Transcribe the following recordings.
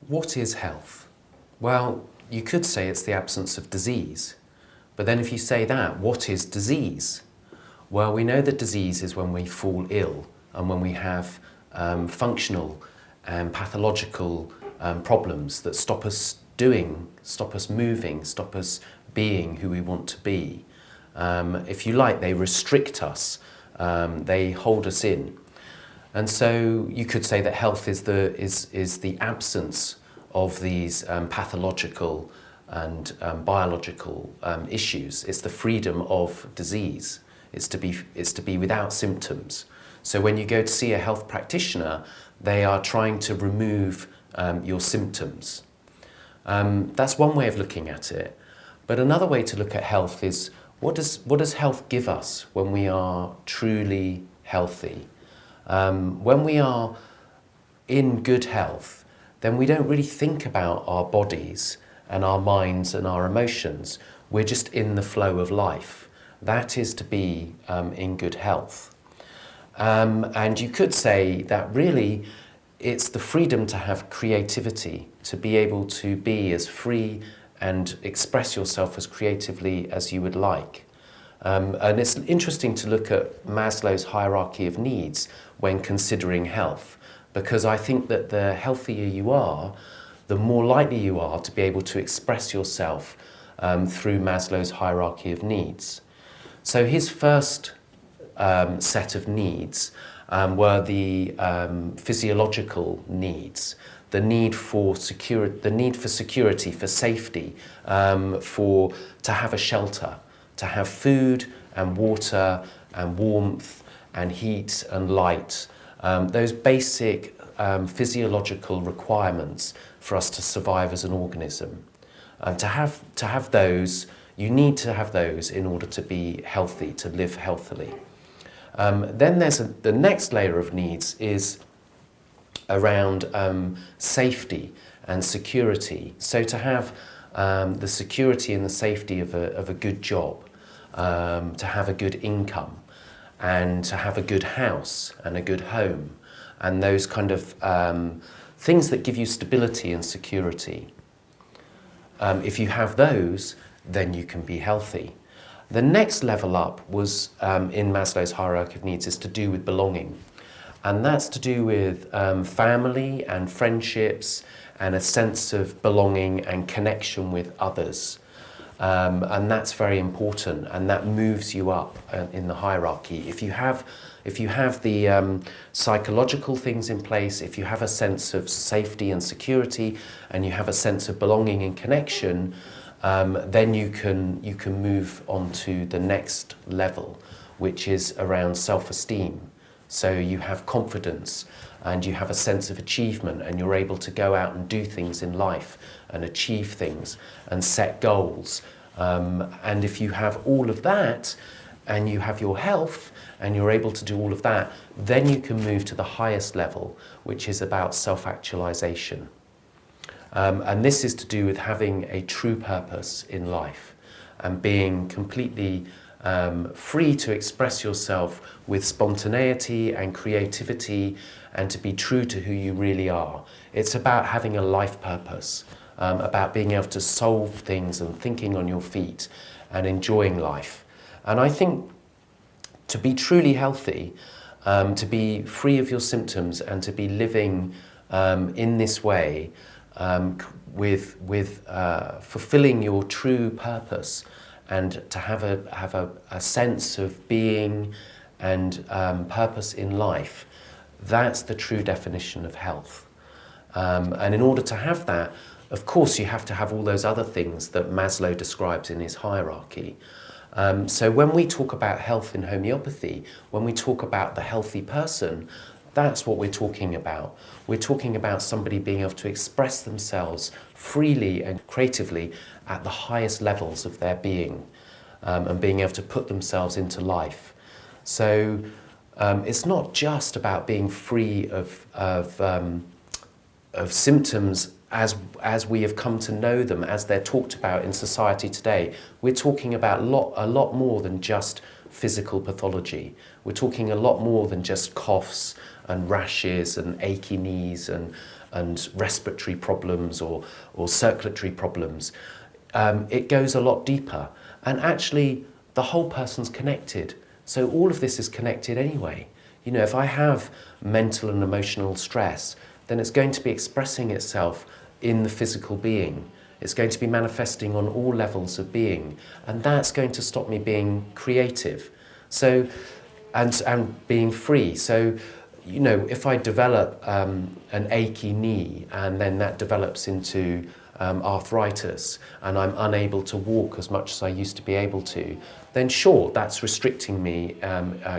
What is health? Well, you could say it's the absence of disease. But then if you say that, what is disease? Well, we know that disease is when we fall ill and when we have functional and pathological problems that stop us doing, stop us moving, stop us being who we want to be. If you like, they restrict us, they hold us in. And so you could say that health is the absence of these pathological and biological issues. It's the freedom of disease. It's to be without symptoms. So when you go to see a health practitioner, they are trying to remove your symptoms. That's one way of looking at it. But another way to look at health is what does health give us when we are truly healthy? When we are in good health, then we don't really think about our bodies and our minds and our emotions. We're just in the flow of life. That is to be in good health. And you could say that really it's the freedom to have creativity, to be able to be as free and express yourself as creatively as you would like. And it's interesting to look at Maslow's hierarchy of needs when considering health, because I think that the healthier you are, the more likely you are to be able to express yourself through Maslow's hierarchy of needs. So his first set of needs were the physiological needs, the need for security, for safety, to have a shelter, to have food and water and warmth and heat and light. Those basic physiological requirements for us to survive as an organism. To have those, you need to have those in order to be healthy, to live healthily. Then there's the next layer of needs is around safety and security. So to have the security and the safety of a good job, to have a good income, and to have a good house and a good home, and those kind of things that give you stability and security. If you have those, then you can be healthy. The next level up was, in Maslow's hierarchy of needs, is to do with belonging. And that's to do with family and friendships and a sense of belonging and connection with others. And that's very important, and that moves you up in the hierarchy. If you have the psychological things in place, if you have a sense of safety and security, and you have a sense of belonging and connection, then you can move on to the next level, which is around self-esteem. So you have confidence and you have a sense of achievement, and you're able to go out and do things in life and achieve things and set goals. And if you have all of that and you have your health and you're able to do all of that, then you can move to the highest level, which is about self-actualization. And this is to do with having a true purpose in life and being completely free to express yourself with spontaneity and creativity and to be true to who you really are. It's about having a life purpose, about being able to solve things and thinking on your feet and enjoying life. And I think to be truly healthy, to be free of your symptoms and to be living in this way, with fulfilling your true purpose, and to have a sense of being and purpose in life, that's the true definition of health. And in order to have that, of course, you have to have all those other things that Maslow describes in his hierarchy. So when we talk about health in homeopathy, when we talk about the healthy person, that's what we're talking about. We're talking about somebody being able to express themselves freely and creatively at the highest levels of their being, and being able to put themselves into life. So it's not just about being free of symptoms as we have come to know them, as they're talked about in society today. We're talking about a lot more than just physical pathology. We're talking a lot more than just coughs and rashes and achy knees and and respiratory problems or circulatory problems. It goes a lot deeper. And actually, the whole person's connected. So all of this is connected anyway. You know, if I have mental and emotional stress, then it's going to be expressing itself in the physical being. It's going to be manifesting on all levels of being. And that's going to stop me being creative. So, and being free. So, you know, if I develop an achy knee and then that develops into arthritis and I'm unable to walk as much as I used to be able to, then sure, that's restricting me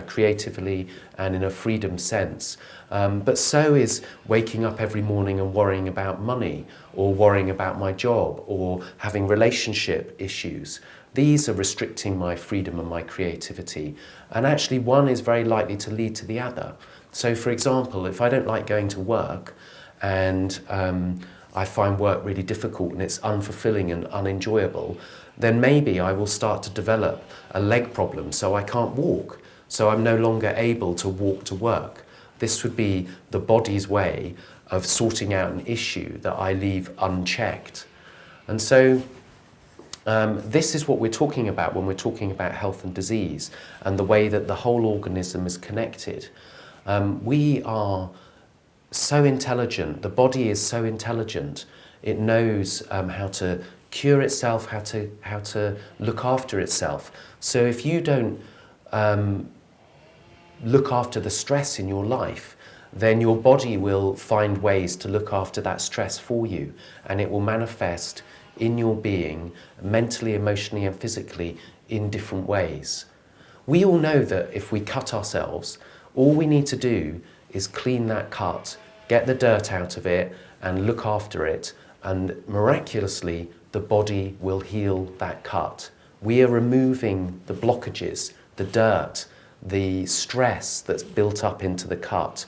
creatively and in a freedom sense. But so is waking up every morning and worrying about money or worrying about my job or having relationship issues. These are restricting my freedom and my creativity. And actually one is very likely to lead to the other. So for example, if I don't like going to work and I find work really difficult and it's unfulfilling and unenjoyable, then maybe I will start to develop a leg problem so I can't walk. So I'm no longer able to walk to work. This would be the body's way of sorting out an issue that I leave unchecked. And so this is what we're talking about when we're talking about health and disease and the way that the whole organism is connected. We are so intelligent, the body is so intelligent, it knows how to cure itself, how to look after itself. So if you don't look after the stress in your life, then your body will find ways to look after that stress for you, and it will manifest in your being, mentally, emotionally and physically, in different ways. We all know that if we cut ourselves, all we need to do is clean that cut, get the dirt out of it and look after it, and miraculously the body will heal that cut. We are removing the blockages, the dirt, the stress that's built up into the cut,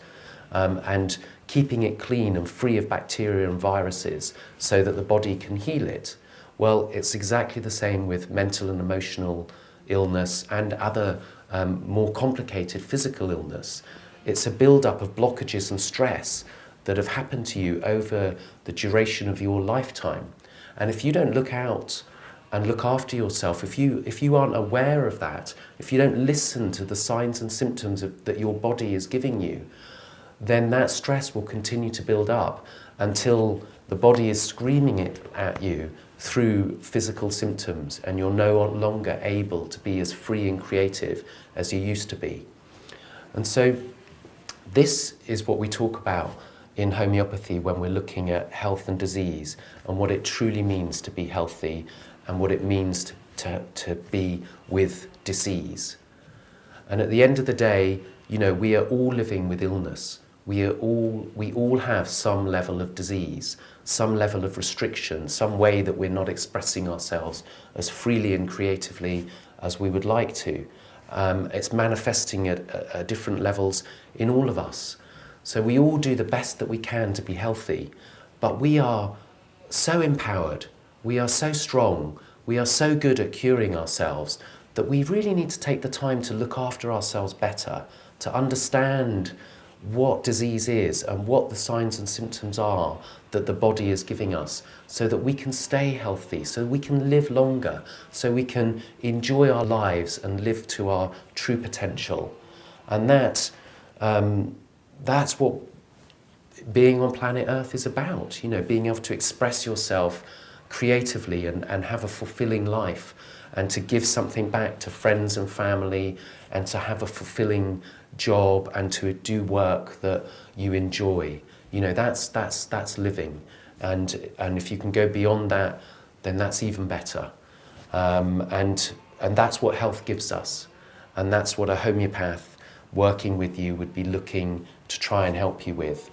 and keeping it clean and free of bacteria and viruses so that the body can heal it. Well, it's exactly the same with mental and emotional illness and other more complicated physical illness. It's a build-up of blockages and stress that have happened to you over the duration of your lifetime. And if you don't look out and look after yourself, if you aren't aware of that, if you don't listen to the signs and symptoms that your body is giving you, then that stress will continue to build up until the body is screaming it at you through physical symptoms and you're no longer able to be as free and creative as you used to be. And so this is what we talk about in homeopathy when we're looking at health and disease and what it truly means to be healthy and what it means to be with disease. And at the end of the day, you know, we are all living with illness. We all have some level of disease, some level of restriction, some way that we're not expressing ourselves as freely and creatively as we would like to. It's manifesting at different levels in all of us. So we all do the best that we can to be healthy, but we are so empowered, we are so strong, we are so good at curing ourselves that we really need to take the time to look after ourselves better, to understand what disease is and what the signs and symptoms are that the body is giving us so that we can stay healthy, so we can live longer, so we can enjoy our lives and live to our true potential. And that's what being on planet Earth is about, you know, being able to express yourself creatively and have a fulfilling life and to give something back to friends and family and to have a fulfilling job and to do work that you enjoy. You know, that's living. And if you can go beyond that, then that's even better. And that's what health gives us. And that's what a homeopath working with you would be looking to try and help you with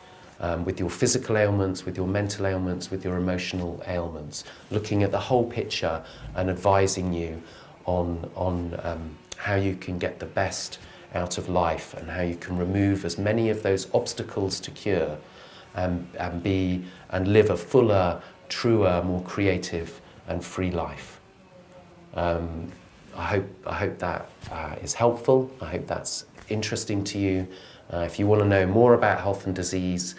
your physical ailments, with your mental ailments, with your emotional ailments, looking at the whole picture and advising you on how you can get the best out of life and how you can remove as many of those obstacles to cure and live a fuller, truer, more creative and free life. I hope that is helpful. I hope that's interesting to you. If you want to know more about health and disease,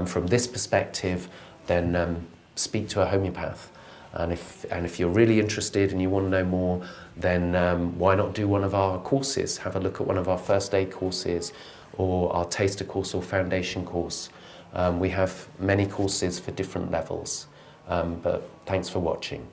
from this perspective, then speak to a homeopath. And if you're really interested and you want to know more, then why not do one of our courses? Have a look at one of our first aid courses, or our taster course or foundation course. We have many courses for different levels. But thanks for watching.